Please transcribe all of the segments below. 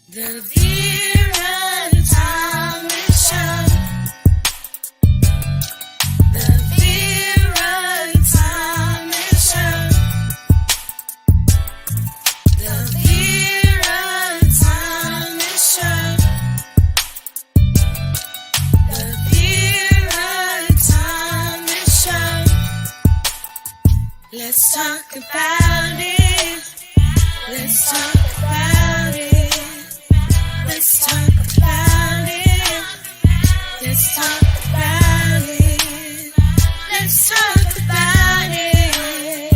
The Vera Tommy Show. The Vera Tommy Show. The Vera Tommy Show. The Vera Tommy Show. Let's talk about it. Let's talk about it. Let's talk about it. Let's talk about it. Let's talk about it.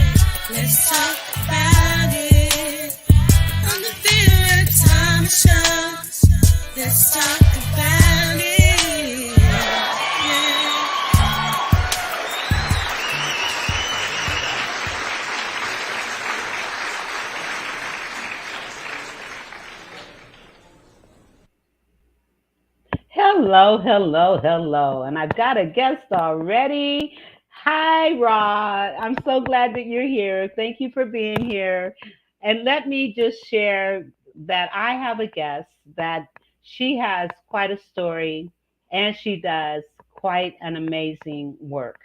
Let's talk about it. On the Vera Tommy Show. Let's talk about it. Yeah. Hello, hello, hello. And I've got a guest already. Hi, Rod. I'm so glad that you're here. Thank you for being here. And let me just share that I have a guest that she has quite a story and she does quite an amazing work.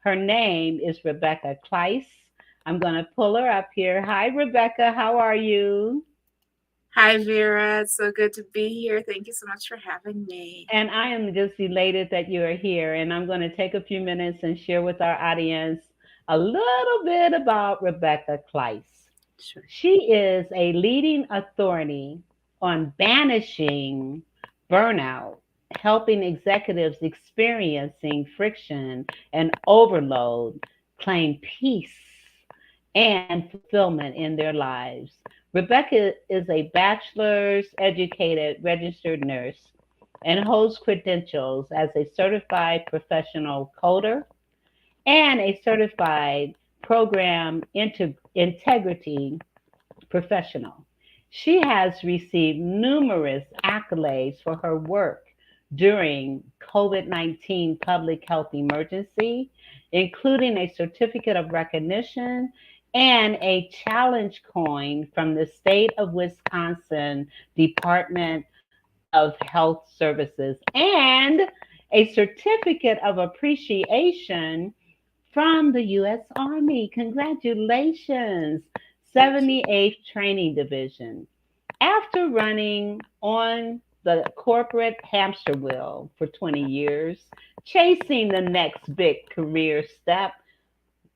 Her name is Rebecca Kleiss. I'm going to pull her up here. Hi, Rebecca. How are you? Hi, Vera. It's so good to be here. Thank you so much for having me. And I am just elated that you are here. And I'm going to take a few minutes and share with our audience a little bit about Rebecca Kleiss. Sure. She is a leading authority on banishing burnout, helping executives experiencing friction and overload claim peace and fulfillment in their lives. Rebecca is a bachelor's educated registered nurse and holds credentials as a certified professional coder and a certified program integrity professional. She has received numerous accolades for her work during COVID-19 public health emergency, including a certificate of recognition and a challenge coin from the state of Wisconsin Department of Health Services and a certificate of appreciation from the U.S. Army. Congratulations, Thank you. 78th Training Division. After running on the corporate hamster wheel for 20 years, chasing the next big career step,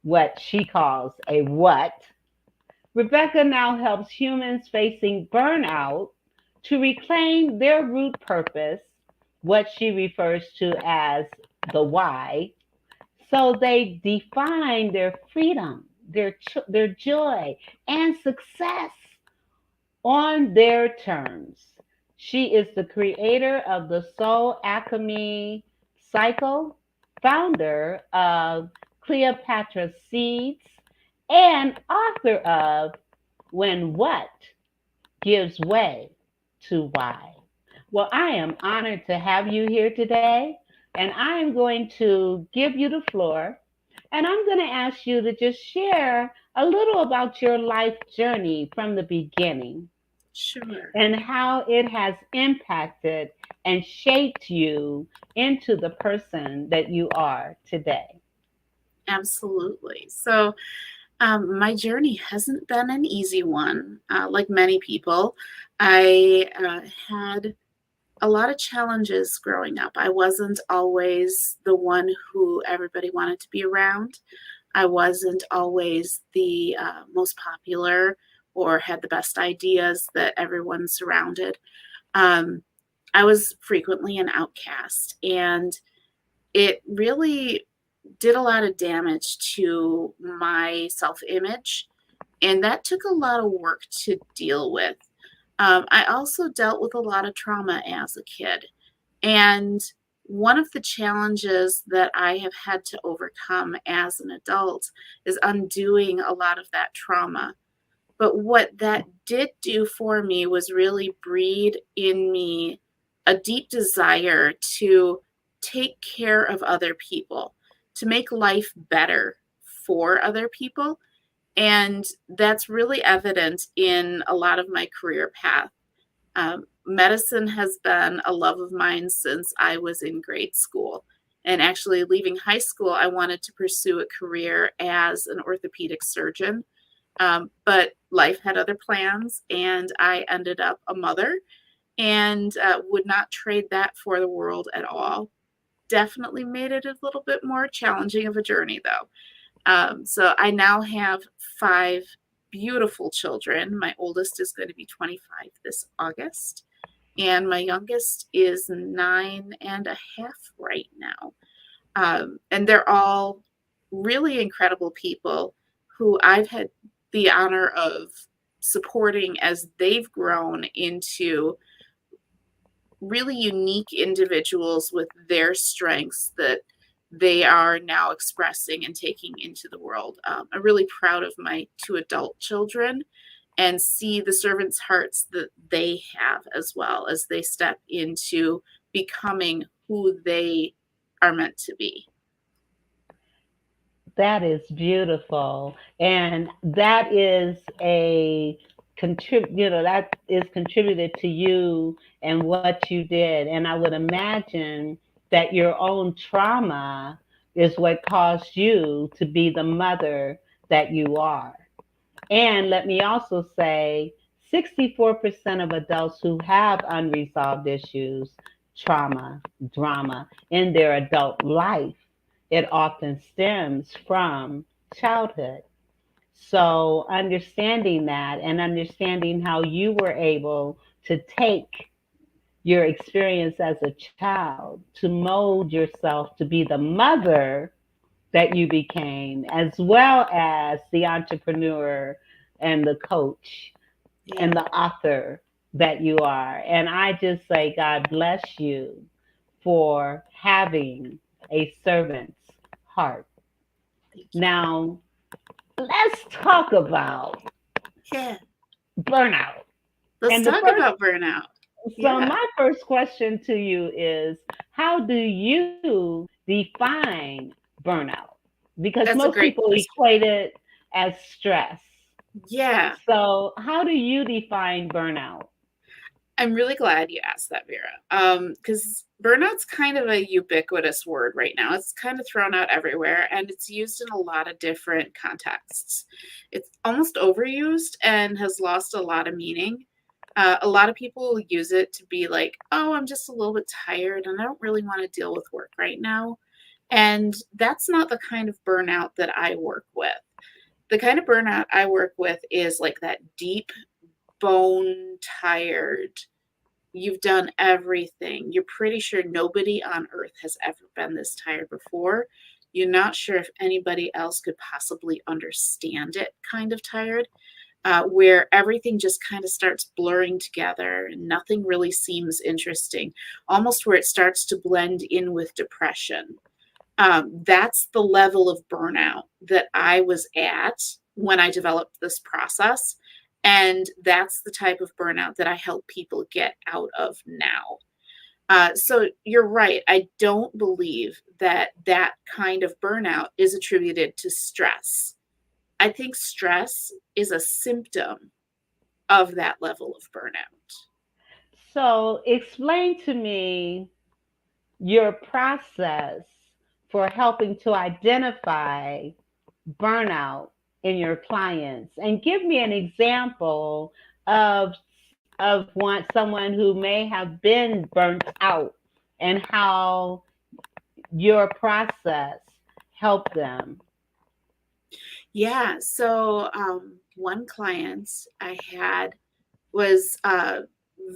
what she calls a what, Rebecca now helps humans facing burnout to reclaim their root purpose, what she refers to as the why, so they define their freedom, their joy, and success on their terms. She is the creator of the Soul Alchemy Cycle, founder of Cleopatra Seeds, and author of When What Gives Way to Why. Well, I am honored to have you here today, and I am going to give you the floor, and I'm going to ask you to just share a little about your life journey from the beginning Sure. and how it has impacted and shaped you into the person that you are today. Absolutely. My journey hasn't been an easy one. Like many people, I had a lot of challenges growing up. I wasn't always the one who everybody wanted to be around. I wasn't always the most popular or had the best ideas that everyone surrounded. Um, I was frequently an outcast, and it really did a lot of damage to my self image. And that took a lot of work to deal with. I also dealt with a lot of trauma as a kid. And one of the challenges that I have had to overcome as an adult is undoing a lot of that trauma. But what that did do for me was really breed in me a deep desire to take care of other people, to make life better for other people. And that's really evident in a lot of my career path. Medicine has been a love of mine since I was in grade school. And actually, leaving high school, I wanted to pursue a career as an orthopedic surgeon. But life had other plans, and I ended up a mother and would not trade that for the world at all. Definitely made it a little bit more challenging of a journey, though. So I now have 5 beautiful children. My oldest is going to be 25 this August, and my youngest is 9.5 right now. And they're all really incredible people who I've had the honor of supporting as they've grown into really unique individuals with their strengths that they are now expressing and taking into the world. I'm really proud of my 2 adult children and see the servants' hearts that they have as well as they step into becoming who they are meant to be. That is beautiful. And that is a that is contributed to you and what you did. And I would imagine that your own trauma is what caused you to be the mother that you are. And let me also say 64% of adults who have unresolved issues, trauma, drama in their adult life, it often stems from childhood. So, understanding that and understanding how you were able to take your experience as a child to mold yourself to be the mother that you became, as well as the entrepreneur and the coach and Yeah, the author that you are. And I just say, God bless you for having a servant's heart. thank you. Now, let's talk about Yeah, burnout. let's And the talk first, about burnout. so Yeah, my first question to you is, how do you define burnout? Because that's a most great people question. equate it as stress. Yeah, So, how do you define burnout? I'm really glad you asked that, Vera. Because burnout's kind of a ubiquitous word right now. It's kind of thrown out everywhere, and it's used in a lot of different contexts. It's almost overused and has lost a lot of meaning. A lot of people use it to be like, "Oh, I'm just a little bit tired, and I don't really want to deal with work right now." And that's not the kind of burnout that I work with. The kind of burnout I work with is like that deep, bone tired. You've done everything. You're pretty sure nobody on earth has ever been this tired before. You're not sure if anybody else could possibly understand it, kind of tired, where everything just kind of starts blurring together and nothing really seems interesting, almost where it starts to blend in with depression. That's the level of burnout that I was at when I developed this process. And that's the type of burnout that I help people get out of now. So you're right. I don't believe that that kind of burnout is attributed to stress. I think stress is a symptom of that level of burnout. So, explain to me your process for helping to identify burnout in your clients and give me an example of someone who may have been burnt out and how your process helped them. Yeah. So one client I had was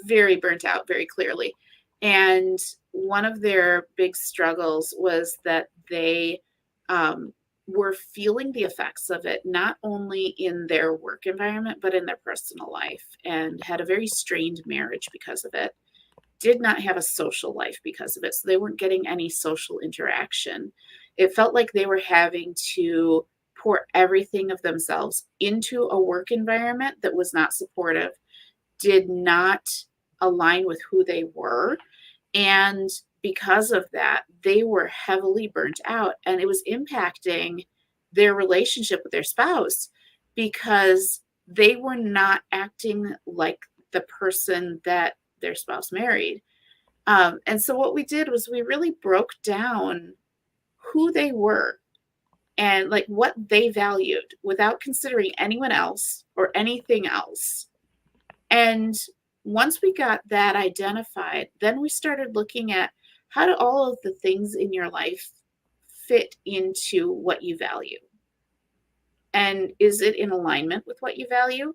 very burnt out very clearly. And one of their big struggles was that they um, were feeling the effects of it, not only in their work environment, but in their personal life, and had a very strained marriage because of it. Did not have a social life because of it. So they weren't getting any social interaction. It felt like they were having to pour everything of themselves into a work environment that was not supportive, did not align with who they were. And because of that, they were heavily burnt out and it was impacting their relationship with their spouse because they were not acting like the person that their spouse married. And so what we did was we really broke down who they were and like what they valued without considering anyone else or anything else. And once we got that identified, then we started looking at how do all of the things in your life fit into what you value? And is it in alignment with what you value?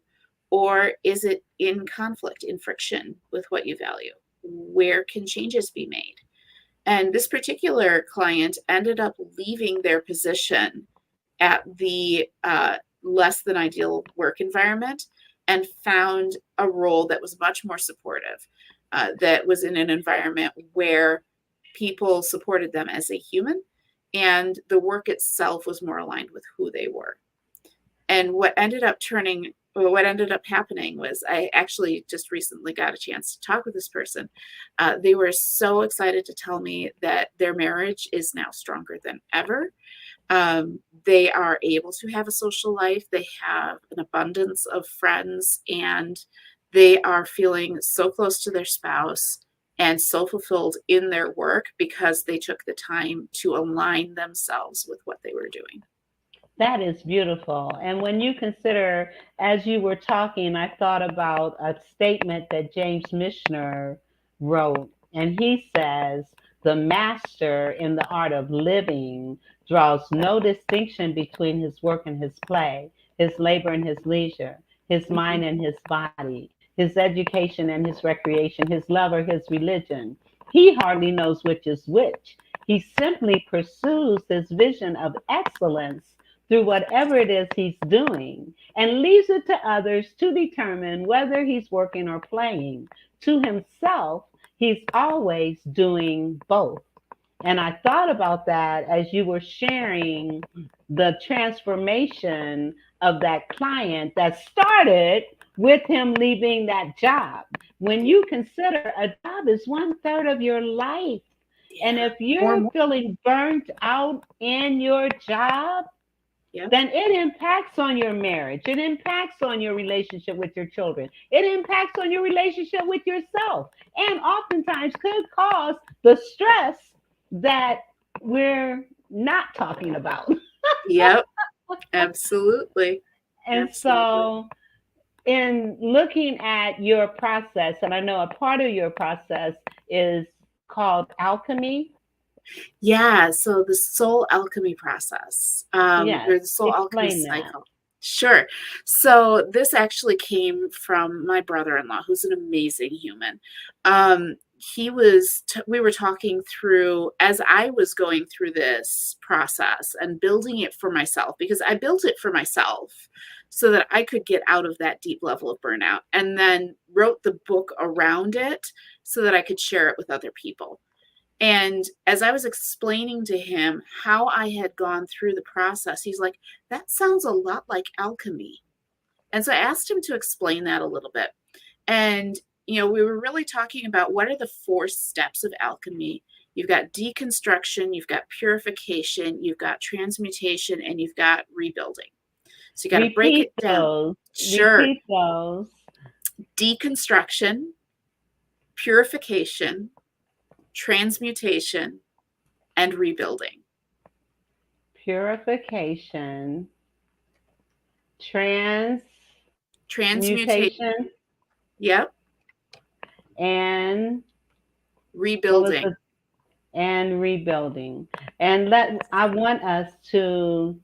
Or is it in conflict, in friction with what you value? Where can changes be made? And this particular client ended up leaving their position at the less than ideal work environment and found a role that was much more supportive, that was in an environment where people supported them as a human and the work itself was more aligned with who they were. And what ended up happening was I actually just recently got a chance to talk with this person. They were so excited to tell me that their marriage is now stronger than ever. They are able to have a social life. They have an abundance of friends, and they are feeling so close to their spouse and so fulfilled in their work because they took the time to align themselves with what they were doing. That is beautiful. And when you consider, as you were talking, I thought about a statement that James Mishner wrote. And he says, the master in the art of living draws no distinction between his work and his play, his labor and his leisure, his mind and his body, his education and his recreation, his love or his religion. He hardly knows which is which. He simply pursues this vision of excellence through whatever it is he's doing and leaves it to others to determine whether he's working or playing. To himself, he's always doing both. And I thought about that as you were sharing the transformation of that client that started with him leaving that job. When you consider a job is 1/3 of your life. And if you're feeling burnt out in your job, then it impacts on your marriage. It impacts on your relationship with your children. It impacts on your relationship with yourself. And oftentimes could cause the stress that we're not talking about. Yep, absolutely. And so in looking at your process, and I know a part of your process is called alchemy. Yeah, so the soul alchemy process, Yes, or the soul alchemy explain that. cycle. Sure. So this actually came from my brother-in-law, who's an amazing human. We were talking through as I was going through this process and building it for myself, because I built it for myself so that I could get out of that deep level of burnout, and then wrote the book around it so that I could share it with other people. And as I was explaining to him how I had gone through the process, he's like, that sounds a lot like alchemy. And so I asked him to explain that a little bit. And, we were really talking about what are the 4 steps of alchemy. You've got deconstruction, you've got purification, you've got transmutation, and you've got rebuilding. So you got to break it down. Sure. Repeat those. Deconstruction, purification, transmutation, and rebuilding. Purification, Transmutation. Yep. And rebuilding. And rebuilding. And I want us to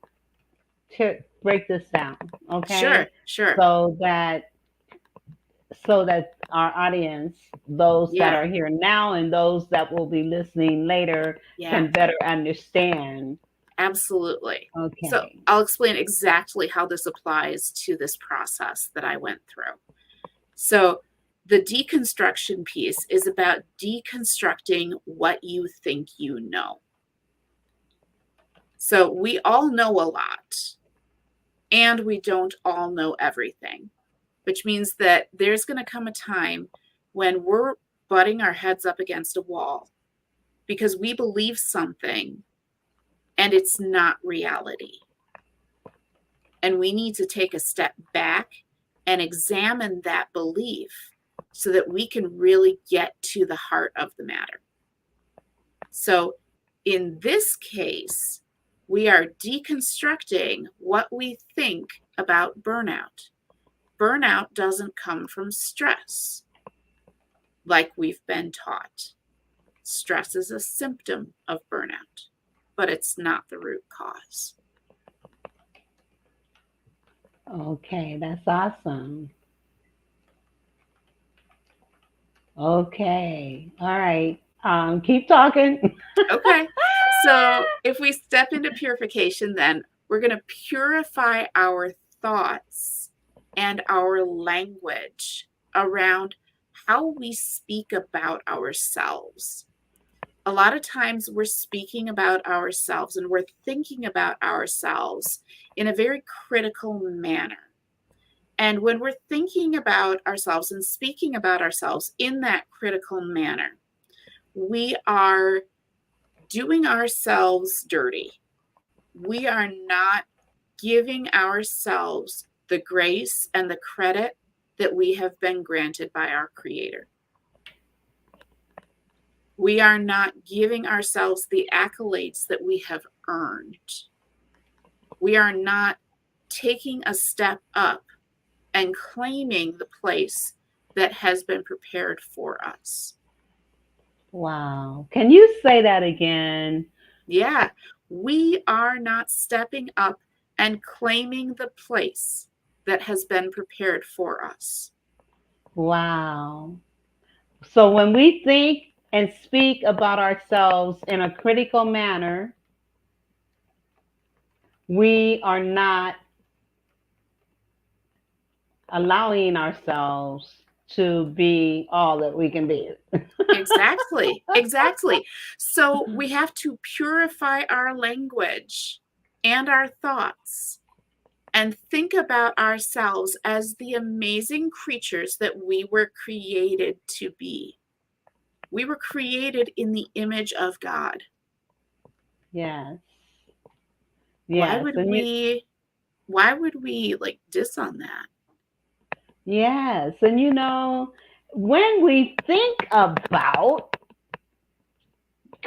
break this down, okay? Sure. So that our audience, those that are here now and those that will be listening later, can better understand. Absolutely. Okay. So I'll explain exactly how this applies to this process that I went through. So the deconstruction piece is about deconstructing what you think you know. So we all know a lot, and we don't all know everything, which means that there's going to come a time when we're butting our heads up against a wall because we believe something and it's not reality. And we need to take a step back and examine that belief so that we can really get to the heart of the matter. So in this case, we are deconstructing what we think about burnout. Burnout doesn't come from stress, like we've been taught. Stress is a symptom of burnout, but it's not the root cause. Okay, that's awesome. Okay, all right. Keep talking. Okay, so if we step into purification, then we're going to purify our thoughts and our language around how we speak about ourselves. A lot of times we're speaking about ourselves and we're thinking about ourselves in a very critical manner. And when we're thinking about ourselves and speaking about ourselves in that critical manner, we are doing ourselves dirty. We are not giving ourselves the grace and the credit that we have been granted by our Creator. We are not giving ourselves the accolades that we have earned. We are not taking a step up and claiming the place that has been prepared for us. Wow. Can you say that again? Yeah, we are not stepping up and claiming the place that has been prepared for us. Wow. So when we think and speak about ourselves in a critical manner, we are not allowing ourselves to be all that we can be. Exactly, exactly. So we have to purify our language and our thoughts and think about ourselves as the amazing creatures that we were created to be. We were created in the image of God. Yes. Why Yes. would we like diss on that? Yes. And when we think about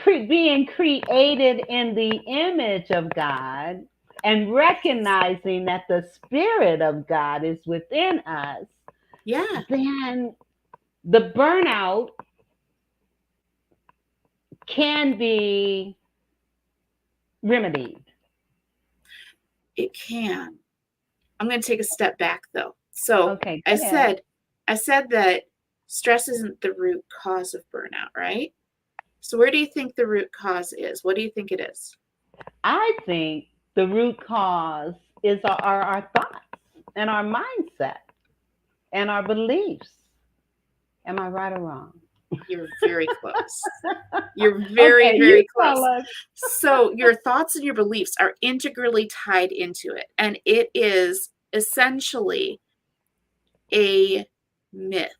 being created in the image of God and recognizing that the Spirit of God is within us, Yeah, then the burnout can be remedied. it can. I'm going to take a step back though. So Okay, I go ahead. said I said that stress isn't the root cause of burnout, right? So where do you think the root cause is? What do you think it is? I think the root cause is our thoughts and our mindset and our beliefs. Am I right or wrong? You're very close. You're very, Okay, you very tell close. us. So your thoughts and your beliefs are integrally tied into it. And it is essentially a myth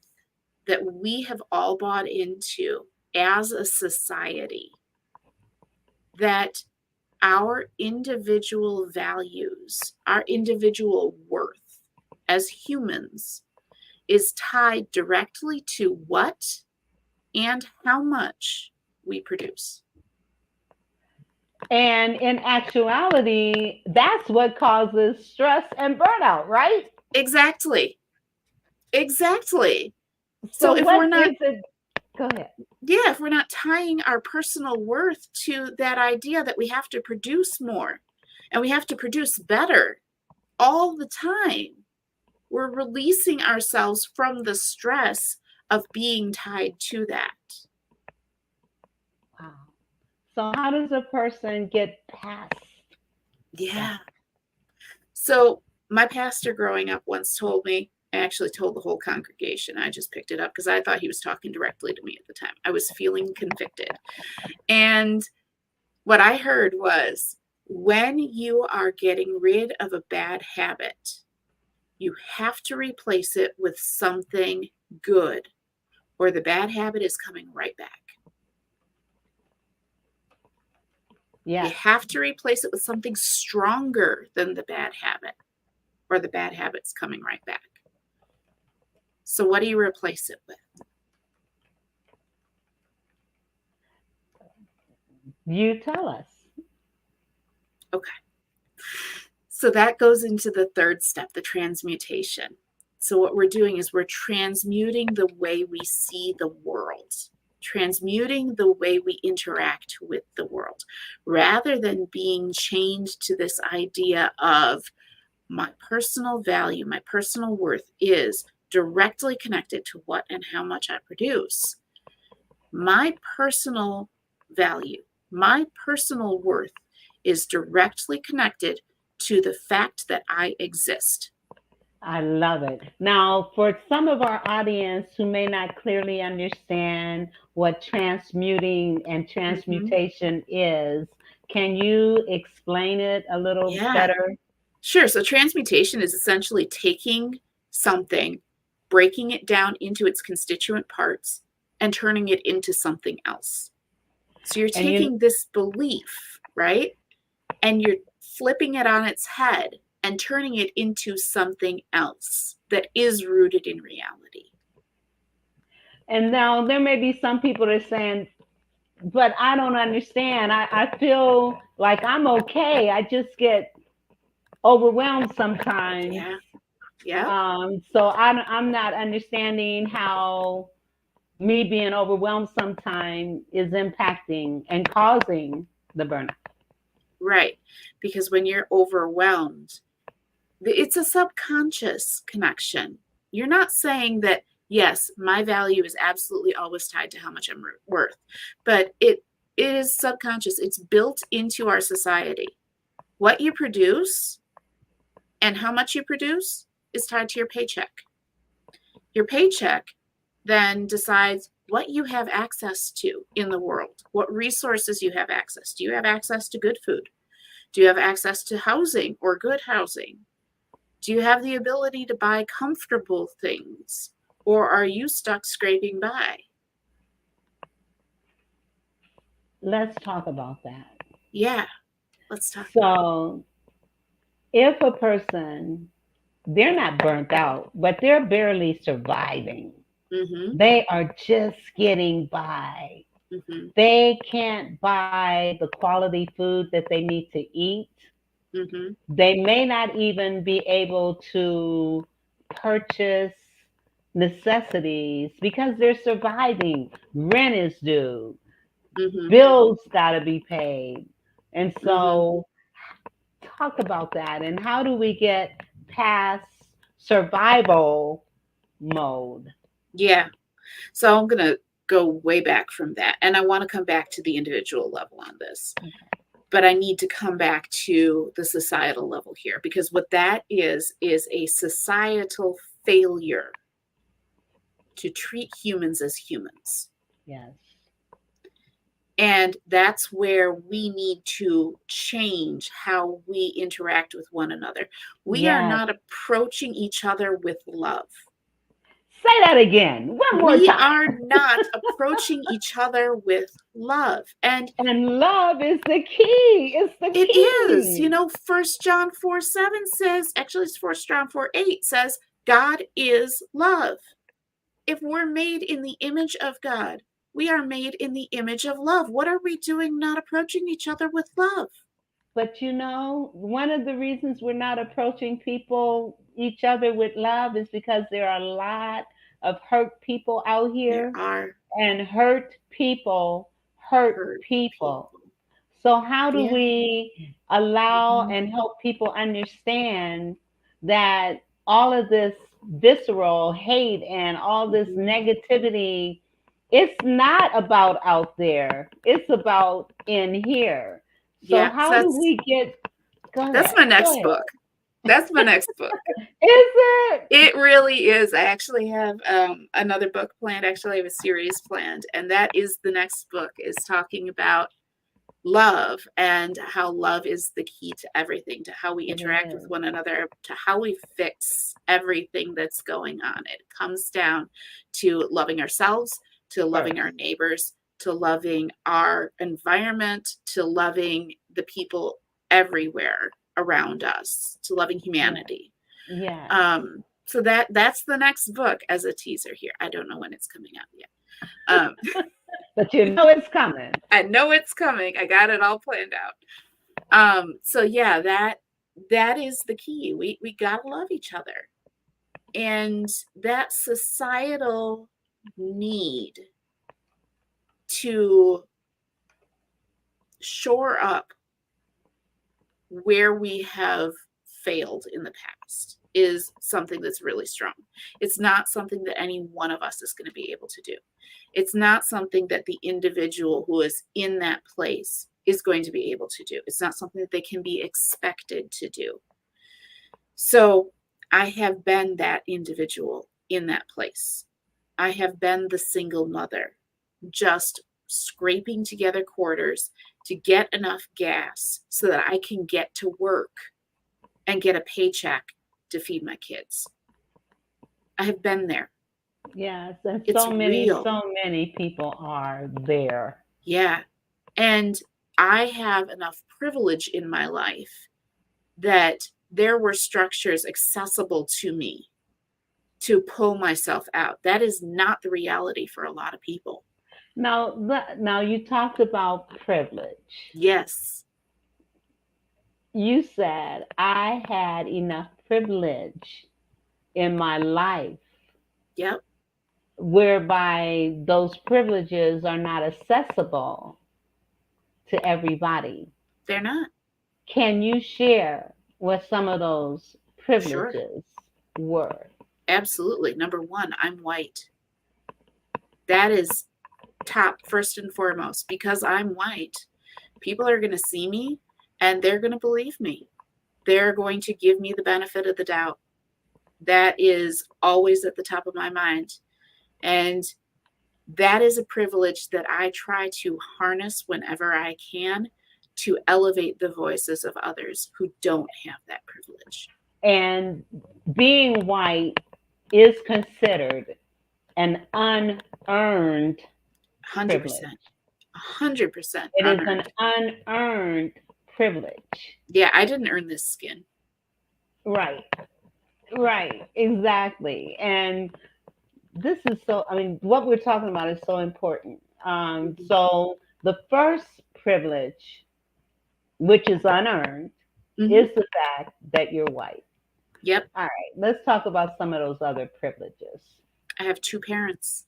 that we have all bought into as a society, that our individual values, our individual worth as humans is tied directly to what and how much we produce. And in actuality, that's what causes stress and burnout, right? Exactly. Exactly. So So if we're what not, is it? Go ahead. yeah, if we're not tying our personal worth to that idea that we have to produce more and we have to produce better all the time, we're releasing ourselves from the stress of being tied to that. Wow. So how does a person get past that? Yeah. So my pastor growing up once told me, I actually told the whole congregation, I just picked it up because I thought he was talking directly to me at the time. I was feeling convicted. And what I heard was, when you are getting rid of a bad habit, you have to replace it with something good, or the bad habit is coming right back. You Yes. have to replace it with something stronger than the bad habit, or the bad habit's coming right back. So what do you replace it with? You tell us. Okay. So that goes into the third step, the transmutation. So what we're doing is we're transmuting the way we see the world, transmuting the way we interact with the world, rather than being chained to this idea of my personal value, my personal worth is directly connected to what and how much I produce. My personal value, my personal worth is directly connected to the fact that I exist. I love it. Now, for some of our audience who may not clearly understand what transmuting and Mm-hmm. transmutation is, can you explain it a little Yeah, better? sure. So transmutation is essentially taking something, breaking it down into its constituent parts, and turning it into something else. So you're And you taking this belief, right? And you're flipping it on its head and turning it into something else that is rooted in reality. and now there may be some people that are saying, but I don't understand. I feel like I'm okay. I just get overwhelmed sometimes. Yeah. Yeah. So I'm not understanding how me being overwhelmed sometimes is impacting and causing the burnout. Right. Because when you're overwhelmed, it's a subconscious connection. You're not saying that, yes, my value is absolutely always tied to how much I'm worth, but it is subconscious. It's built into our society. What you produce and how much you produce is tied to your paycheck. Your paycheck then decides what you have access to in the world, what resources you have access. Do you have access to good food? Do you have access to housing or good housing? Do you have the ability to buy comfortable things? Or are you stuck scraping by? Let's talk about that. Yeah, let's talk about So, if a person, they're not burnt out, but they're barely surviving, it. Mm-hmm. they are just getting by. Mm-hmm. They can't buy the quality food that they need to eat. Mm-hmm. They may not even be able to purchase necessities because they're surviving. Rent is due, Mm-hmm. bills got to be paid. And Mm-hmm. so, talk about that. And how do we get past survival mode? Yeah. So I'm going to go way back from that. And I want to come back to the individual level on this. But I need to come back to the societal level here, because what that is a societal failure to treat humans as humans. Yes. And that's where we need to change how we interact with one another. We are Yes. not approaching each other with love. Say that again. One more We time. are not approaching each other with love. And And love is the key. It's the it is, key. 1 John 4:7 says, actually it's 1 John 4:8 says, God is love. If we're made in the image of God, we are made in the image of love. What are we doing not approaching each other with love? But one of the reasons we're not approaching each other with love is because there are a lot of hurt people out There here, are and hurt people hurt hurt people. people. So, how do Yeah. we allow Mm-hmm. and help people understand that all of this visceral hate and all this Mm-hmm. negativity, it's not about out there, it's about in here. So, Yeah. So how do we get, go that's ahead, my go next ahead. book. That's my next book. Is it? It really is. I actually have another book planned. Actually, I have a series planned, and that is the next book. Is talking about love and how love is the key to everything, to how we It interact with is. one another, to how we fix everything that's going on. It comes down to loving ourselves, to loving First. our neighbors, to loving our environment, to loving the people everywhere around us, to loving Yeah. humanity. Yes. So that's the next book as a teaser here. I don't know when it's coming out yet. Um, But you know it's coming. I know it's coming. I got it all planned out. So yeah, that is the key. We gotta love each other. And that societal need to shore up where we have failed in the past is something that's really strong. It's not something that any one of us is going to be able to do. It's not something that the individual who is in that place is going to be able to do. It's not something that they can be expected to do. So I have been that individual in that place. I have been the single mother, just scraping together quarters to get enough gas so that I can get to work and get a paycheck to feed my kids. I have been there. Yes, and It's so many, real. so many people are there. Yeah. And I have enough privilege in my life that there were structures accessible to me to pull myself out. That is not the reality for a lot of people. Now you talked about privilege. Yes. You said I had enough privilege in my life Yep. whereby those privileges are not accessible to everybody. They're not. Can you share what some of those Sure. privileges were? Absolutely. Number one, I'm white. That is top first and foremost. Because I'm white, people are going to see me and they're going to believe me. They're going to give me the benefit of the doubt. That is always at the top of my mind. And that is a privilege that I try to harness whenever I can to elevate the voices of others who don't have that privilege. And being white is considered an unearned 100%. privilege. 100% It is an unearned. unearned privilege. Yeah, I didn't earn this skin. Right. Right. Exactly. And this is so, I mean, what we're talking about is so important. So the first privilege, which is unearned, Mhm. is the fact that you're white. Yep. All right. Let's talk about some of those other privileges. I have two parents.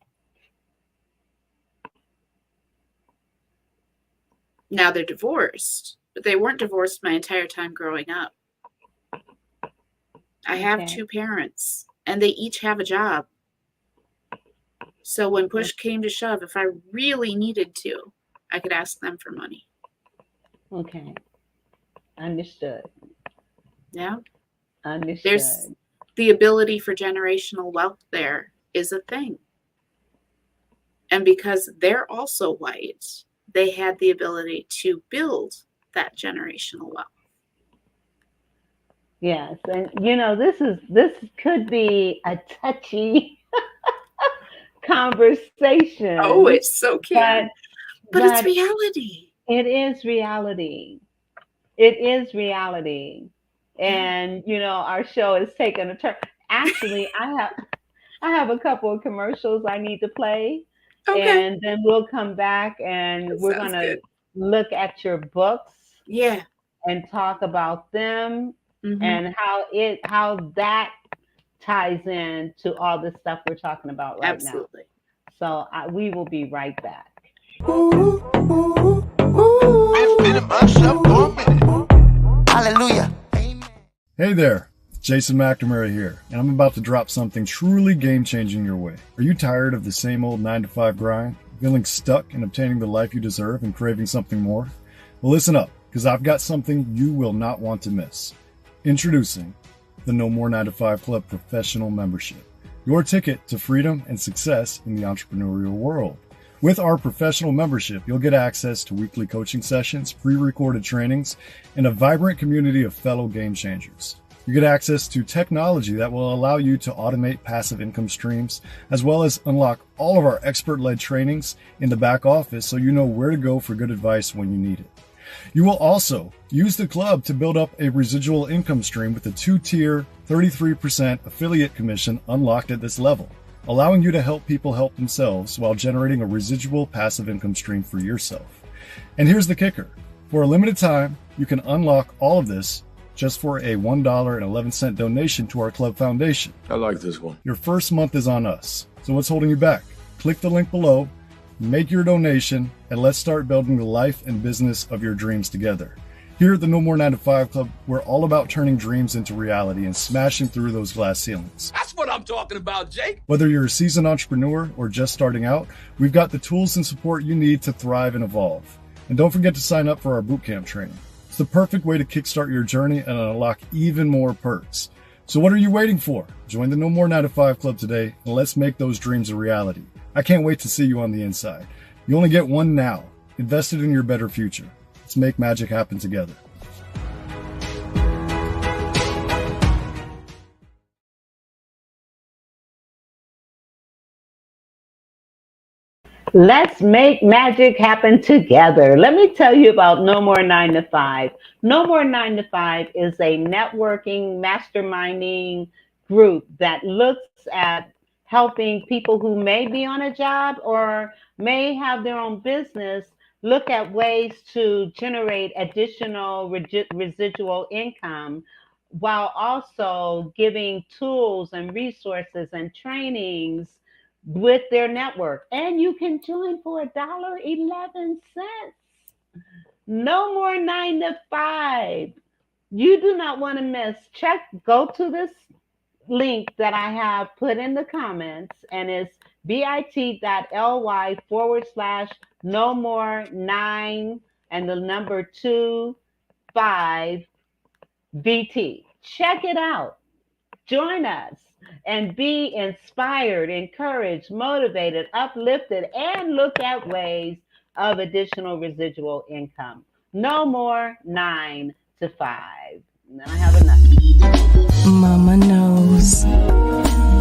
Now they're divorced, but they weren't divorced my entire time growing up. I have Okay. two parents, and they each have a job. So when push came to shove, if I really needed to, I could ask them for money. Okay. Understood. Yeah. Understood. There's the ability for generational wealth there is a thing. And because they're also white, they had the ability to build that generational wealth. Yes. And you know, this could be a touchy conversation. Oh, it so can. But it's but reality. it is reality. It is reality. And you know, our show is taking a turn. Actually, I have a couple of commercials I need to play. Okay. And then we'll come back and That we're sounds gonna good. look at your books Yeah. and talk about them Mhm. and how that ties in to all the stuff we're talking about right Absolutely. now. So we will be right back. Hallelujah. Hey there, Jason McNamara here, and I'm about to drop something truly game-changing your way. Are you tired of the same old 9-to-5 grind? Feeling stuck in obtaining the life you deserve and craving something more? Well, listen up, because I've got something you will not want to miss. Introducing the No More 9-to-5 Club Professional Membership, your ticket to freedom and success in the entrepreneurial world. With our professional membership, you'll get access to weekly coaching sessions, pre-recorded trainings, and a vibrant community of fellow game changers. You get access to technology that will allow you to automate passive income streams, as well as unlock all of our expert-led trainings in the back office so you know where to go for good advice when you need it. You will also use the club to build up a residual income stream with a 2-tier 33% affiliate commission unlocked at this level. allowing you to help people help themselves while generating a residual passive income stream for yourself. And here's the kicker. For a limited time, you can unlock all of this just for a $1.11 donation to our club foundation. I like this one. Your first month is on us. So what's holding you back? Click the link below, make your donation, and let's start building the life and business of your dreams together. Here at the No More 9 to 5 Club, we're all about turning dreams into reality and smashing through those glass ceilings. That's what I'm talking about, Jake. Whether you're a seasoned entrepreneur or just starting out, we've got the tools and support you need to thrive and evolve. And don't forget to sign up for our bootcamp training. It's the perfect way to kickstart your journey and unlock even more perks. So what are you waiting for? Join the No More 9 to 5 Club today, and let's make those dreams a reality. I can't wait to see you on the inside. You only get one now. Invest it in your better future. Let's make magic happen together. Let's make magic happen together. Let me tell you about No More 9 to 5. No More 9 to 5 is a networking, masterminding group that looks at helping people who may be on a job or may have their own business look at ways to generate additional residual income while also giving tools and resources and trainings with their network. And you can join for $1.11. No more 9 to 5. You do not want to miss. Go to this link that I have put in the comments, and it's bit.ly/no more 9 and the number 2 5 VT. Check it out. Join us and be inspired, encouraged, motivated, uplifted, and look at ways of additional residual income. No more 9 to 5. Now I have enough. Mama Knows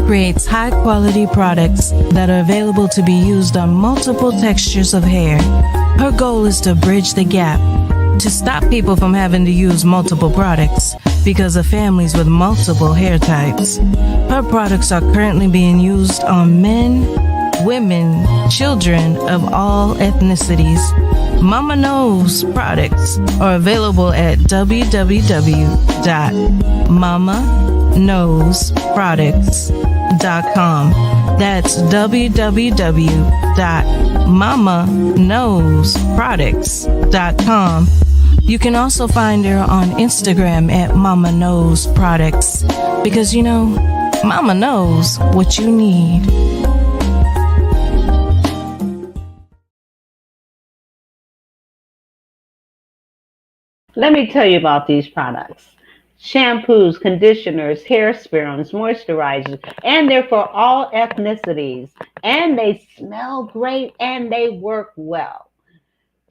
creates high quality products that are available to be used on multiple textures of hair. Her goal is to bridge the gap to stop people from having to use multiple products because of families with multiple hair types. Her products are currently being used on men, women, children of all ethnicities. Mama Knows products are available at www.mamaknowsproducts.com. That's www.mamaknowsproducts.com. You can also find her on Instagram at Mama Knows Products because, you know, Mama knows what you need. Let me tell you about these products. Shampoos, conditioners, hair serums, moisturizers, and they're for all ethnicities. And they smell great and they work well.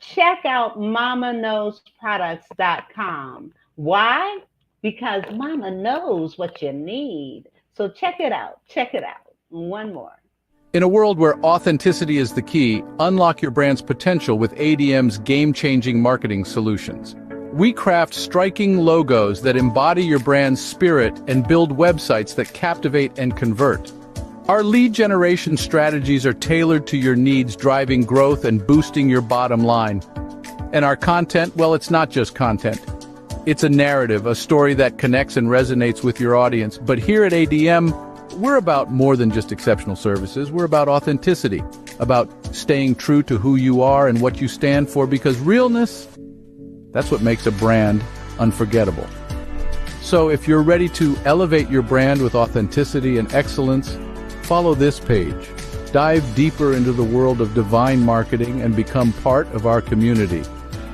Check out mamaknowsproducts.com. Why? Because Mama knows what you need. So check it out. Check it out. One more. In a world where authenticity is the key, unlock your brand's potential with ADM's game-changing marketing solutions. We craft striking logos that embody your brand's spirit and build websites that captivate and convert. Our lead generation strategies are tailored to your needs, driving growth and boosting your bottom line. And our content, well, it's not just content. It's a narrative, a story that connects and resonates with your audience. But here at ADM, we're about more than just exceptional services. We're about authenticity, about staying true to who you are and what you stand for, because realness, that's what makes a brand unforgettable. So if you're ready to elevate your brand with authenticity and excellence, follow this page. Dive deeper into the world of divine marketing and become part of our community.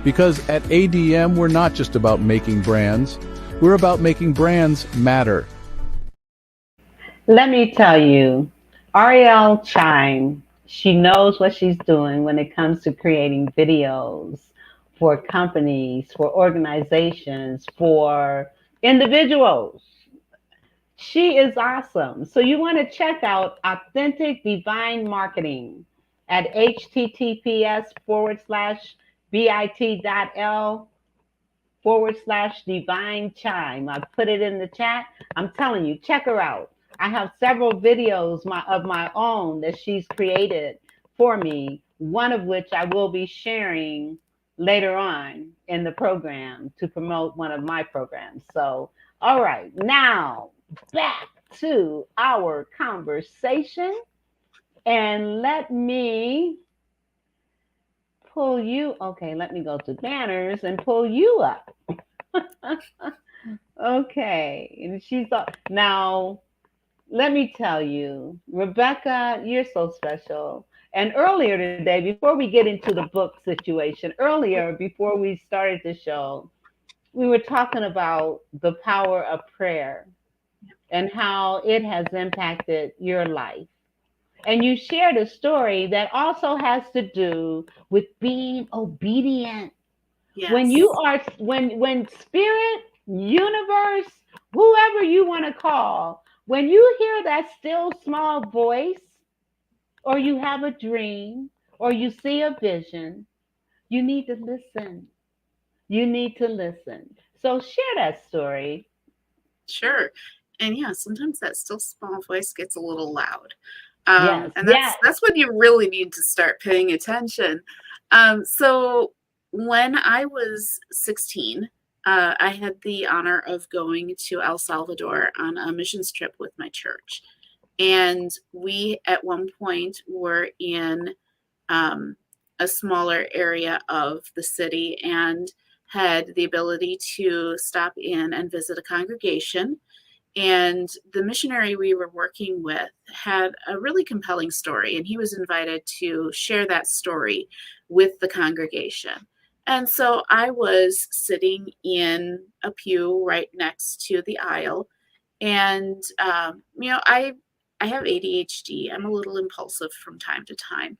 Because at ADM, we're not just about making brands, we're about making brands matter. Let me tell you, Ariel Chime, she knows what she's doing when it comes to creating videos for companies, for organizations, for individuals. She is awesome. So you want to check out Authentic Divine Marketing at https:/bit.l/divine chime. I put it in the chat. I'm telling you, check her out. I have several videos of my own that she's created for me, one of which I will be sharing later on in the program to promote one of my programs. So, all right, now back to our conversation. And let me pull you, okay, let me go to banners and pull you up. Okay, and now let me tell you, Rebecca, you're so special. And earlier today, before we get into the book situation, earlier before we started the show, we were talking about the power of prayer and how it has impacted your life. And you shared a story that also has to do with being obedient. When Yes. you are when spirit, universe, whoever you want to call, when you hear that still small voice, or you have a dream, or you see a vision, you need to listen. You need to listen. So share that story. Sure. And yeah, sometimes that still small voice gets a little loud. Yes, And yes. that's when you really need to start paying attention. So when I was 16, I had the honor of going to El Salvador on a missions trip with my church. And we, at one point, were in um, a smaller area of the city and had the ability to stop in and visit a congregation. And the missionary we were working with had a really compelling story, and he was invited to share that story with the congregation. And so I was sitting in a pew right next to the aisle, and I have ADHD. I'm a little impulsive from time to time.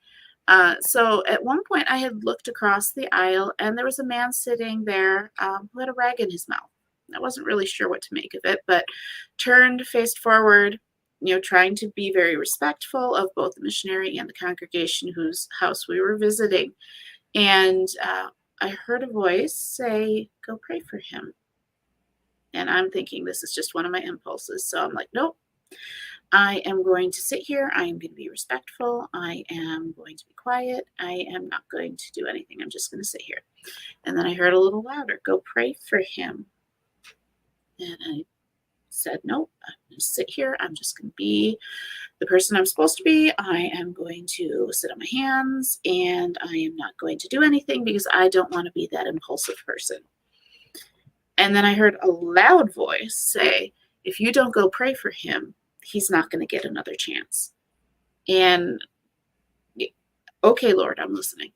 So at one point, I had looked across the aisle, and there was a man sitting there who had a rag in his mouth. I wasn't really sure what to make of it, but turned, faced forward, trying to be very respectful of both the missionary and the congregation whose house we were visiting. And I heard a voice say, "Go pray for him." And I'm thinking this is just one of my impulses. So I'm like, nope, I am going to sit here. I am going to be respectful. I am going to be quiet. I am not going to do anything. I'm just going to sit here. And then I heard a little louder, "Go pray for him." And I said, nope, I'm going to sit here. I'm just going to be the person I'm supposed to be. I am going to sit on my hands, and I am not going to do anything because I don't want to be that impulsive person. And then I heard a loud voice say, "If you don't go pray for him, he's not going to get another chance." And okay, Lord, I'm listening.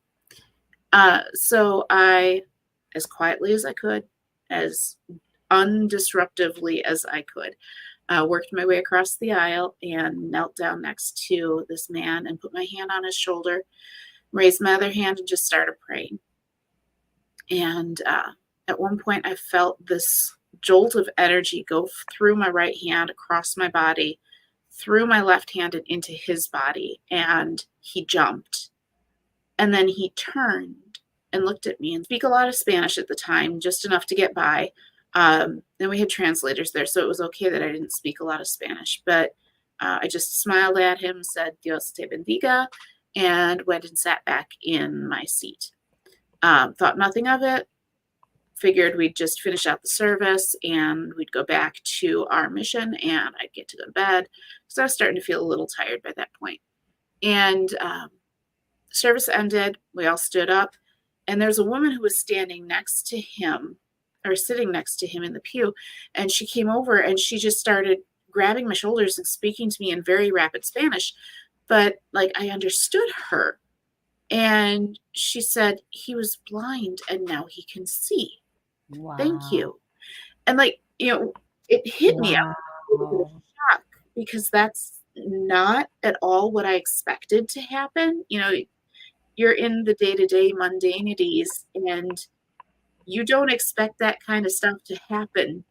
So I, as quietly as I could, as undisruptively as I could, worked my way across the aisle and knelt down next to this man and put my hand on his shoulder, raised my other hand, and just started praying. And at one point, I felt this jolt of energy go through my right hand, across my body, through my left hand, and into his body. And he jumped. And then he turned and looked at me and speak a lot of Spanish at the time, just enough to get by. And we had translators there, so it was okay that I didn't speak a lot of Spanish. But I just smiled at him, said, "Dios te bendiga," and went and sat back in my seat. Thought nothing of it. Figured we'd just finish out the service and we'd go back to our mission and I'd get to go to bed. So I was starting to feel a little tired by that point. And service ended. We all stood up. And there's a woman who was standing next to him, or sitting next to him in the pew. And she came over and she just started grabbing my shoulders and speaking to me in very rapid Spanish. But like I understood her. And she said, "He was blind and now he can see. Thank Wow. you." And it hit me. I Wow. was a little bit of shock because that's not at all what I expected to happen. You're in the day-to-day mundanities and you don't expect that kind of stuff to happen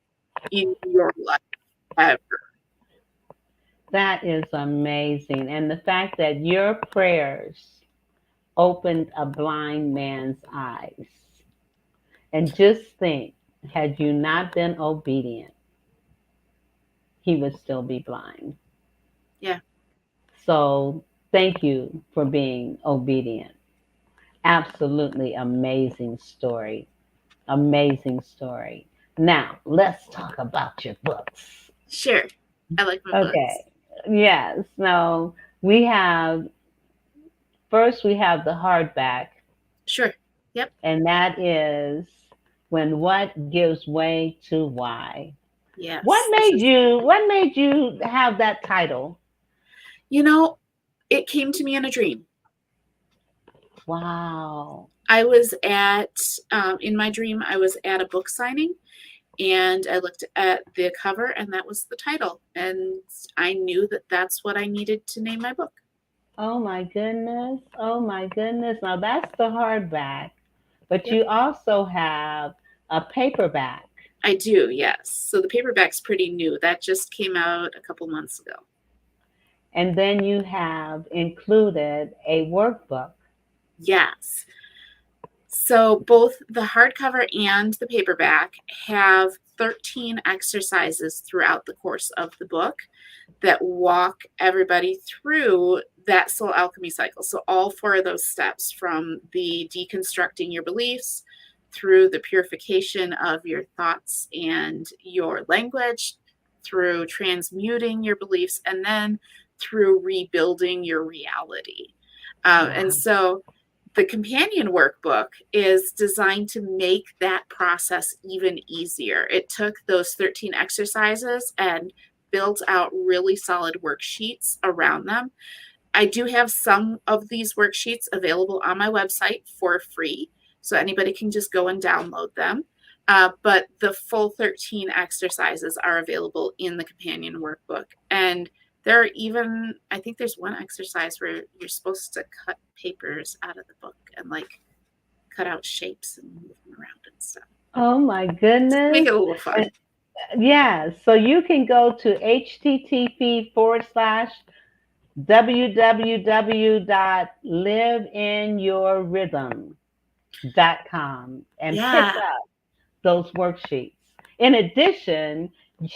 in your life ever. That is amazing. And the fact that your prayers opened a blind man's eyes. And just think, had you not been obedient, he would still be blind. Yeah. So thank you for being obedient. Absolutely amazing story. Amazing story. Now, let's talk about your books. Sure. I like my books. Okay. Yes. Now, we have, first, we have the hardback, Sure. Yep. and that is When What Gives Way to Why. Yes. This is, What made you have that title? it came to me in a dream. Wow. I was in my dream, I was at a book signing, and I looked at the cover, and that was the title. And I knew that that's what I needed to name my book. Oh my goodness. Oh my goodness. Now that's the hardback, but Yep. you also have a paperback. I do, yes. So the paperback's pretty new. That just came out a couple months ago. And then you have included a workbook. Yes. So both the hardcover and the paperback have 13 exercises throughout the course of the book that walk everybody through that soul alchemy cycle. So all 4 of those steps, from the deconstructing your beliefs through the purification of your thoughts and your language, through transmuting your beliefs, and then through rebuilding your reality. And so the companion workbook is designed to make that process even easier. It took those 13 exercises and built out really solid worksheets around them. I do have some of these worksheets available on my website for free, so anybody can just go and download them. But the full 13 exercises are available in the companion workbook. And there are even, I think there's one exercise where you're supposed to cut papers out of the book and like cut out shapes and move them around and stuff. Oh my goodness. Make it a little fun. Yeah, so you can go to http://www.liveinyourrhythm.com and pick Yeah. up those worksheets. In addition,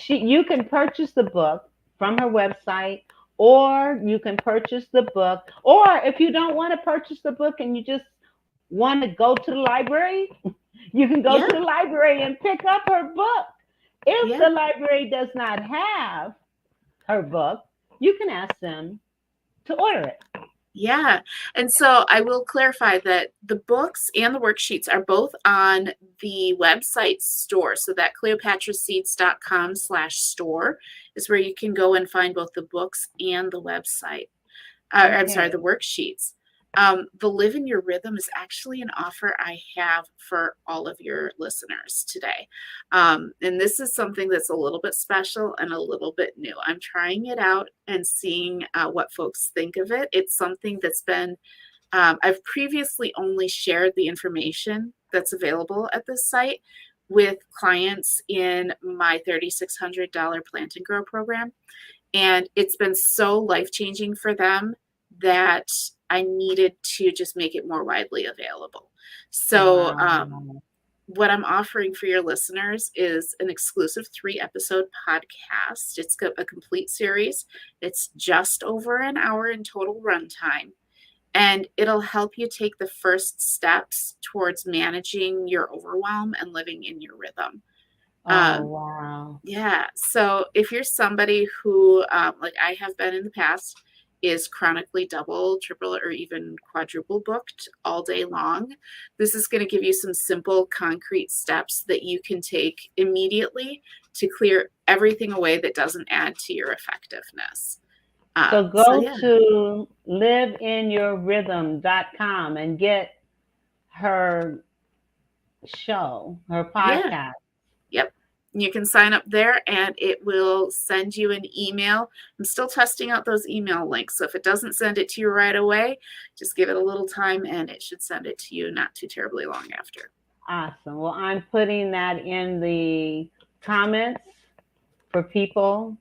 you can purchase the book from her website, or you can purchase the book, or if you don't want to purchase the book and you just want to go to the library, you can go Yeah. to the library and pick up her book. If Yeah. the library does not have her book, you can ask them to order it. Yeah. And so I will clarify that the books and the worksheets are both on the website store. So that cleopatraseeds.com/store is where you can go and find both the books and the website. I'm sorry, the worksheets. The Live in Your Rhythm is actually an offer I have for all of your listeners today. And this is something that's a little bit special and a little bit new. I'm trying it out and seeing what folks think of it. It's something that's been, I've previously only shared the information that's available at this site with clients in my $3,600 Plant and Grow program. And it's been so life-changing for them that I needed to just make it more widely available. So what I'm offering for your listeners is an exclusive 3-episode podcast. It's a complete series. It's just over an hour in total runtime. And it'll help you take the first steps towards managing your overwhelm and living in your rhythm. Wow. Yeah. So if you're somebody who, like I have been in the past, is chronically double, triple, or even quadruple booked all day long, this is going to give you some simple, concrete steps that you can take immediately to clear everything away that doesn't add to your effectiveness. So go to liveinyourrhythm.com and get her show, her podcast. Yeah. Yep. You can sign up there and it will send you an email. I'm still testing out those email links. So if it doesn't send it to you right away, just give it a little time and it should send it to you not too terribly long after. Awesome. Well, I'm putting that in the comments for people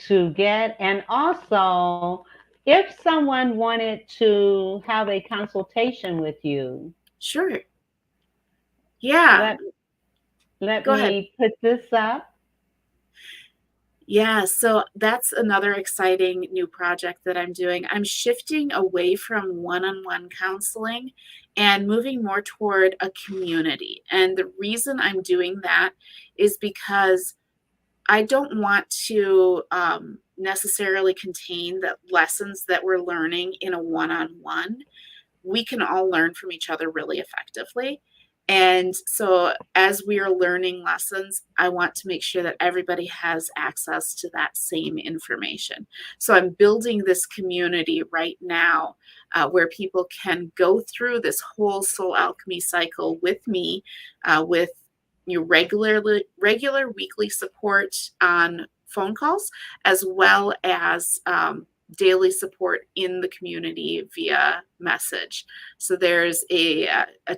to get. And also, if someone wanted to have a consultation with you. Sure. Yeah. Let me put this up. Yeah, so that's another exciting new project that I'm doing. I'm shifting away from one-on-one counseling and moving more toward a community. And the reason I'm doing that is because I don't want to necessarily contain the lessons that we're learning in a one-on-one. We can all learn from each other really effectively. And so, as we are learning lessons, I want to make sure that everybody has access to that same information. So, I'm building this community right now where people can go through this whole soul alchemy cycle with me, with regular weekly support on phone calls, as well as daily support in the community via message. So there's a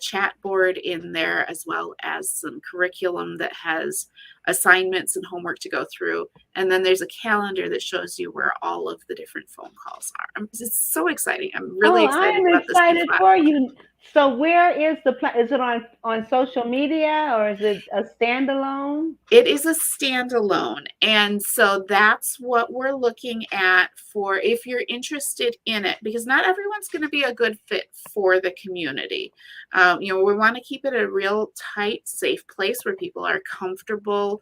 chat board in there, as well as some curriculum that has assignments and homework to go through. And then there's a calendar that shows you where all of the different phone calls are. It's so exciting. I'm really Oh, I excited am about this new excited for platform. you. So where is is it on social media, or is it a standalone? It is a standalone. And so that's what we're looking at for if you're interested in it, because not everyone's going to be a good fit for the community. We want to keep it a real tight, safe place where people are comfortable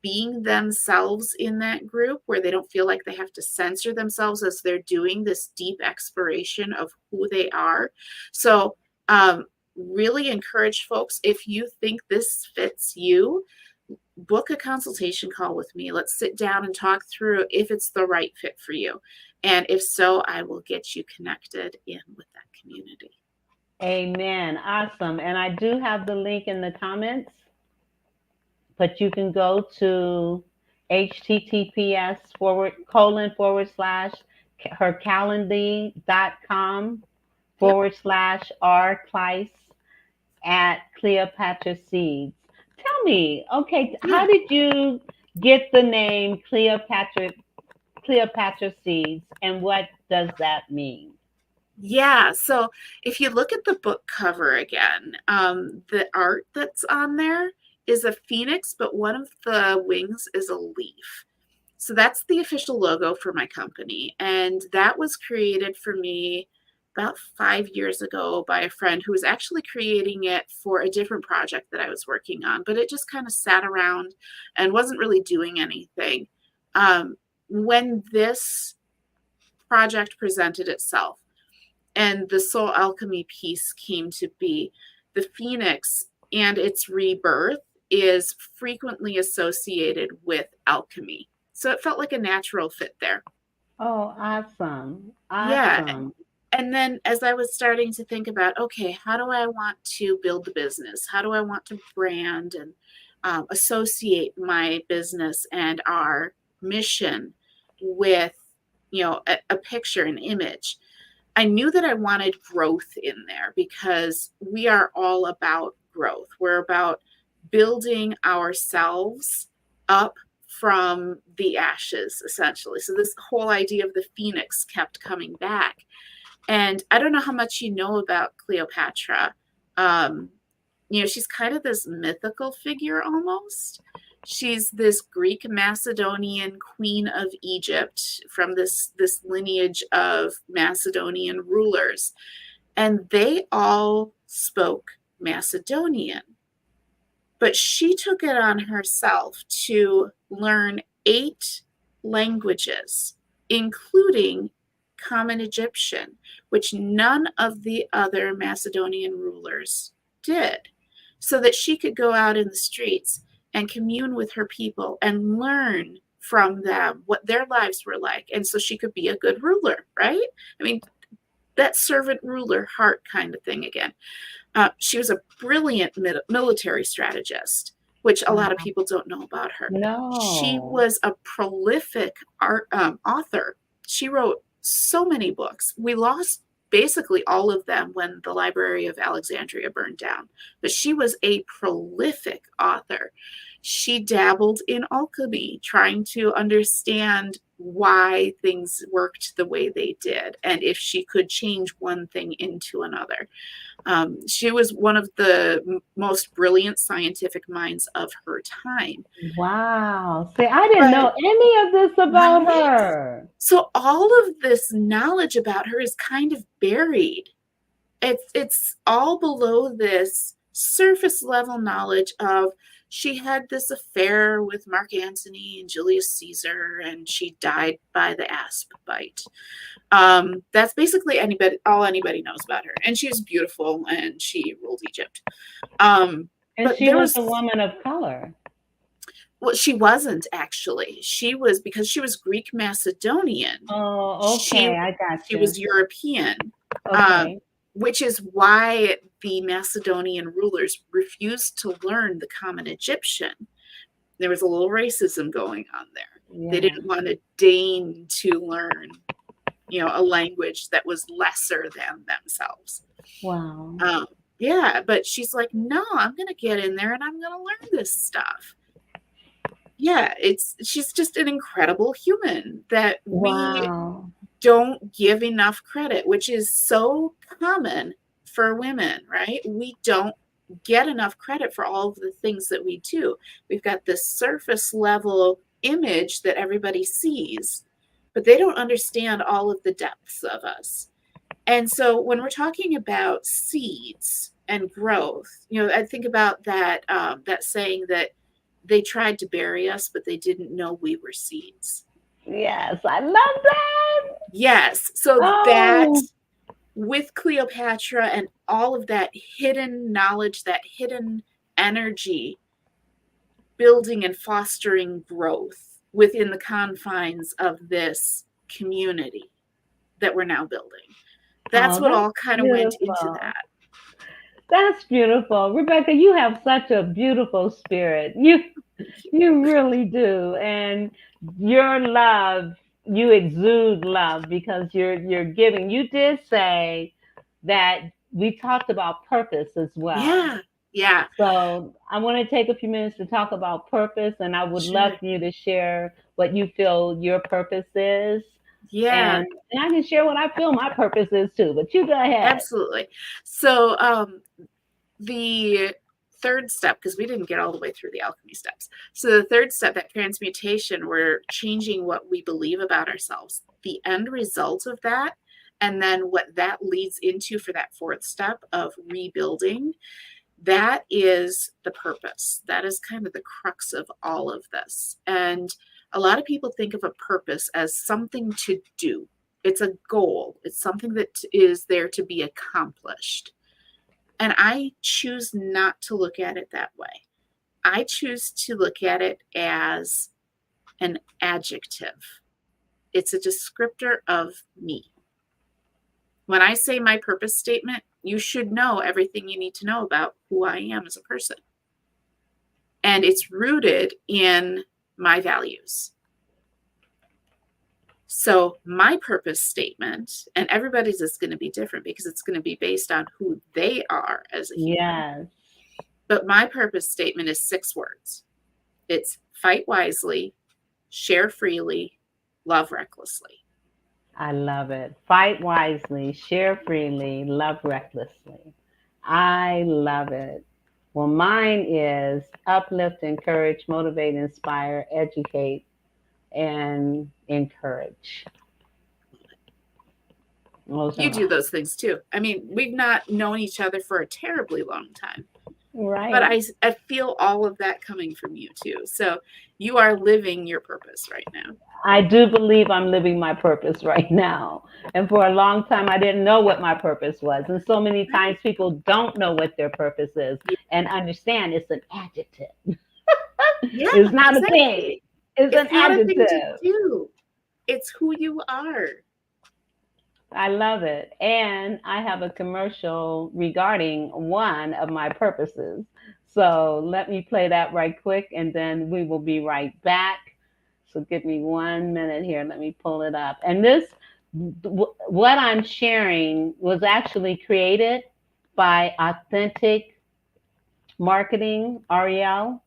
being themselves in that group, where they don't feel like they have to censor themselves as they're doing this deep exploration of who they are. So, really encourage folks, if you think this fits you, book a consultation call with me. Let's sit down and talk through if it's the right fit for you. And if so, I will get you connected in with that community. Amen. Awesome. And I do have the link in the comments, but you can go to https:// hercalendly.com/r at Cleopatra Seeds. Tell me, okay, how did you get the name Cleopatra Seeds, and what does that mean? Yeah, so if you look at the book cover again, the art that's on there is a phoenix, but one of the wings is a leaf. So that's the official logo for my company. And that was created for me about 5 years ago by a friend who was actually creating it for a different project that I was working on, but it just kind of sat around and wasn't really doing anything. When this project presented itself and the soul alchemy piece came to be, the phoenix and its rebirth is frequently associated with alchemy. So it felt like a natural fit there. Oh, awesome. Yeah. Awesome. And then as I was starting to think about, okay, how do I want to build the business? How do I want to brand and associate my business and our mission with, a picture, an image? I knew that I wanted growth in there because we are all about growth. We're about building ourselves up from the ashes, essentially. So this whole idea of the phoenix kept coming back. And I don't know how much you know about Cleopatra. She's kind of this mythical figure almost. She's this Greek Macedonian queen of Egypt from this lineage of Macedonian rulers. And they all spoke Macedonian. But she took it on herself to learn 8 languages, including Common Egyptian, which none of the other Macedonian rulers did, so that she could go out in the streets and commune with her people and learn from them what their lives were like. And so she could be a good ruler, right? I mean, that servant ruler heart kind of thing again. She was a brilliant military strategist, which a lot of people don't know about her. She No. was a prolific author. She wrote so many books. We lost basically all of them when the Library of Alexandria burned down. But she was a prolific author. She dabbled in alchemy, trying to understand why things worked the way they did, and if she could change one thing into another. She was one of the most brilliant scientific minds of her time. Wow. See, I didn't But know any of this about right? her. So all of this knowledge about her is kind of buried. It's all below this surface level knowledge of she had this affair with Mark Antony and Julius Caesar, and she died by the asp bite. That's basically all anybody knows about her. And she was beautiful, and she ruled Egypt. And But she there was was a woman of color. well, she wasn't actually. She was because she was Greek Macedonian. Oh, She okay. I got she was you. European. Um, Okay. which is why the Macedonian rulers refused to learn the common Egyptian. There was a little racism going on there. They Yeah. didn't want to deign to learn, a language that was lesser than themselves. Wow. Yeah, but she's like, no, I'm going to get in there and I'm going to learn this stuff. Yeah, she's just an incredible human that we Wow. don't give enough credit, which is so common for women, right? We don't get enough credit for all of the things that we do. We've got this surface level image that everybody sees, but they don't understand all of the depths of us. And so when we're talking about seeds and growth, I think about that saying that they tried to bury us, but they didn't know we were seeds. Yes, I love that. Yes. So that Oh, with Cleopatra and all of that hidden knowledge, that hidden energy, building and fostering growth within the confines of this community that we're now building. That's oh, what that's all kind of went into beautiful. that. That's beautiful. Rebecca, you have such a beautiful spirit. You really do. And your love, you exude love because you're giving. You did say that we talked about purpose as well. Yeah. Yeah. So I want to take a few minutes to talk about purpose, and I would love Sure. for you to share what you feel your purpose is. Yeah. And I can share what I feel my purpose is too, but you go ahead. Absolutely. So the third step, because we didn't get all the way through the alchemy steps. So the third step, that transmutation, we're changing what we believe about ourselves. The end result of that, and then what that leads into for that fourth step of rebuilding, that is the purpose. That is kind of the crux of all of this. And a lot of people think of a purpose as something to do. It's a goal. It's something that is there to be accomplished. And I choose not to look at it that way. I choose to look at it as an adjective. It's a descriptor of me. When I say my purpose statement, you should know everything you need to know about who I am as a person. And it's rooted in my values. So my purpose statement, and everybody's is going to be different because it's going to be based on who they are as a human. Yes. But my purpose statement is 6 words. It's fight wisely, share freely, love recklessly. I love it. Fight wisely, share freely, love recklessly. I love it. Well, mine is uplift, encourage, motivate, inspire, educate, and encourage. Those are You do mine. those things too. I mean, we've not known each other for a terribly long time, but Right. I feel all of that coming from you too. So you are living your purpose right now. I do believe I'm living my purpose right now. And for a long time, I didn't know what my purpose was. And so many times Right. people don't know what their purpose is Yeah, and understand it's an adjective. yeah, It's not a thing, exactly. it's an It's not a thing to adjective. do. It's who you are. I love it. And I have a commercial regarding one of my purposes. So let me play that right quick and then we will be right back. So give me 1 minute here. Let me pull it up. And what I'm sharing was actually created by Authentic Marketing, Ariel.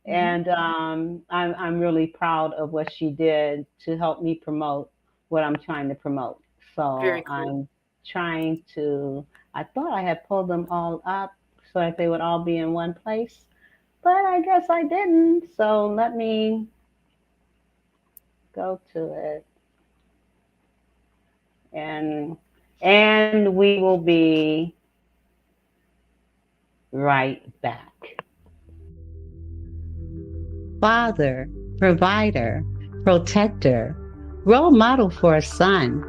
And I'm really proud of what she did to help me promote what I'm trying to promote. Very So cool. I'm trying to, I thought I had pulled them all up so that they would all be in one place, but I guess I didn't. So let me go to it, and we will be right back. Father, provider, protector, role model for a son,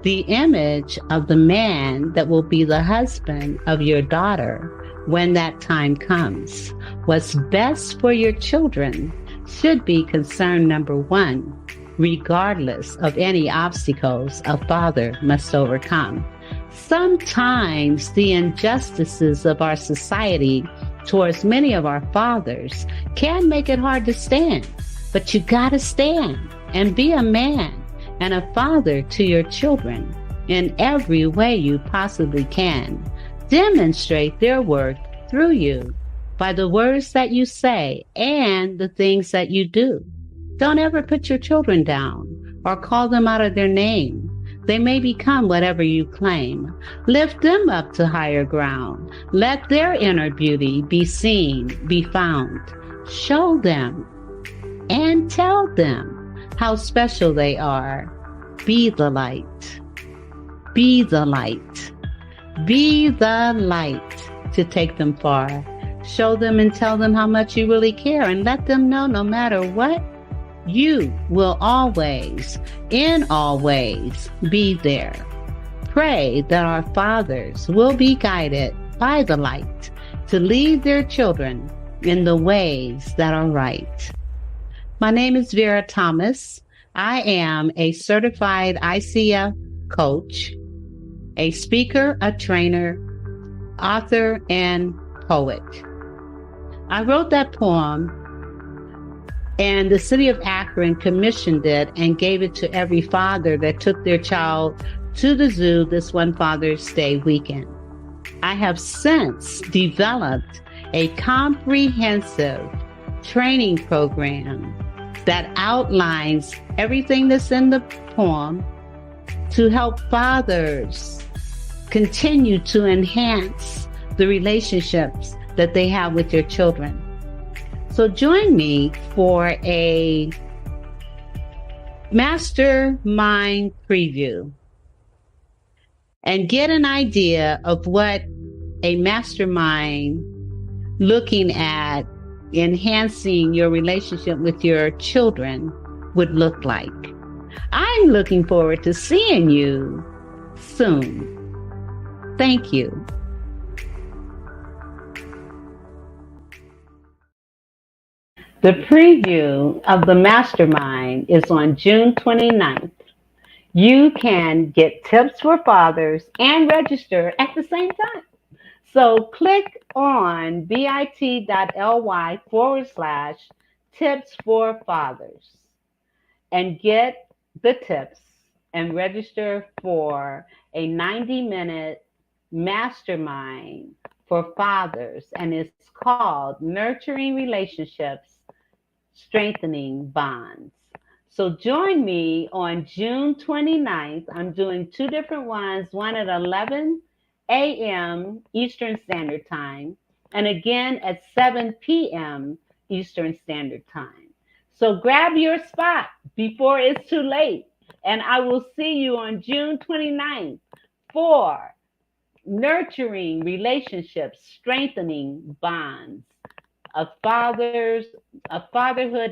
the image of the man that will be the husband of your daughter when that time comes. What's best for your children should be concern number one, regardless of any obstacles a father must overcome. Sometimes the injustices of our society towards many of our fathers can make it hard to stand, but you gotta stand and be a man and a father to your children in every way you possibly can. Demonstrate their worth through you by the words that you say and the things that you do. Don't ever put your children down or call them out of their name. They may become whatever you claim. Lift them up to higher ground. Let their inner beauty be seen, be found. Show them and tell them how special they are. Be the light. Be the light. Be the light to take them far. Show them and tell them how much you really care, and let them know no matter what, you will always, in all ways, be there. Pray that our fathers will be guided by the light to lead their children in the ways that are right. My name is Vera Thomas. I am a certified ICF coach, a speaker, a trainer, author, and poet. I wrote that poem, and the city of Akron commissioned it and gave it to every father that took their child to the zoo this one Father's Day weekend. I have since developed a comprehensive training program that outlines everything that's in the poem to help fathers continue to enhance the relationships that they have with their children. So join me for a mastermind preview and get an idea of what a mastermind looking at enhancing your relationship with your children would look like. I'm looking forward to seeing you soon. Thank you. The preview of the mastermind is on June 29th. You can get tips for fathers and register at the same time. So click on bit.ly/tips for fathers and get the tips and register for a 90-minute mastermind for fathers, and it's called Nurturing Relationships, Strengthening Bonds. So join me on June 29th. I'm doing two different ones, one at 11 a.m. Eastern Standard Time, and again at 7 p.m. Eastern Standard Time. So grab your spot before it's too late, and I will see you on June 29th for Nurturing Relationships, Strengthening Bonds, a fatherhood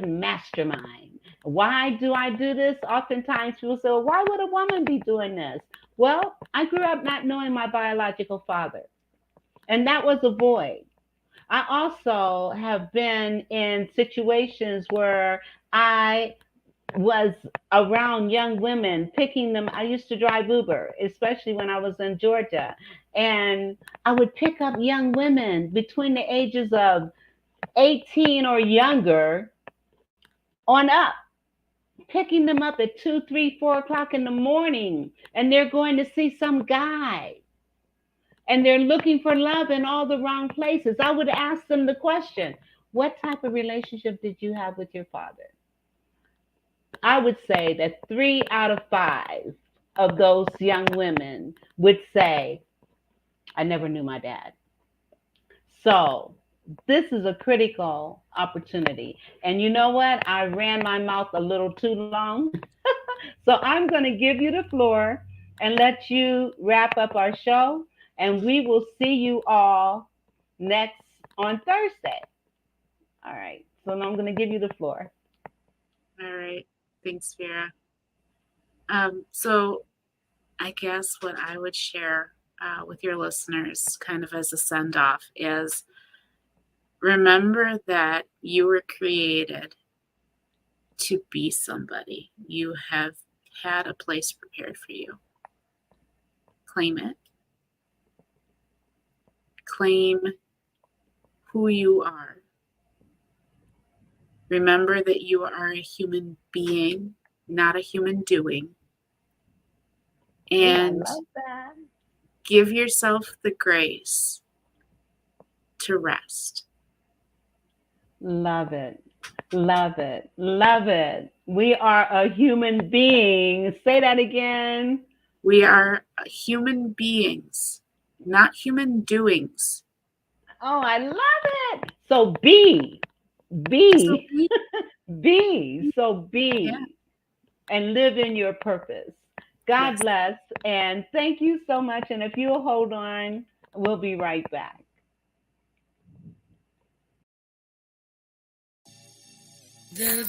mastermind. Why do I do this? Oftentimes people say, well, why would a woman be doing this? Well, I grew up not knowing my biological father, and that was a void. I also have been in situations where I was around young women, picking them. I used to drive Uber, especially when I was in Georgia, and I would pick up young women between the ages of 18 or younger on up, picking them up at 2, 3, 4 o'clock in the morning, and they're going to see some guy, and they're looking for love in all the wrong places. I would ask them the question, What type of relationship did you have with your father? I would say that 3 out of 5 of those young women would say, I never knew my dad. So this is a critical opportunity. And you know what? I ran my mouth a little too long. So I'm going to give you the floor and let you wrap up our show. And we will see you all next on Thursday. All right. So now I'm going to give you the floor. All right. Thanks, Vera. So I guess what I would share with your listeners, kind of as a send off, is remember that you were created to be somebody. You have had a place prepared for you. Claim it. Claim who you are. Remember that you are a human being, not a human doing. And I love that. give yourself the grace to rest. Love it. Love it. Love it. We are a human being. Say that again. We are human beings, not human doings. Oh, I love it. So be. So Be. So be. Yeah. And live in your purpose. God Yes. bless. And thank you so much. And if you'll hold on, we'll be right back. The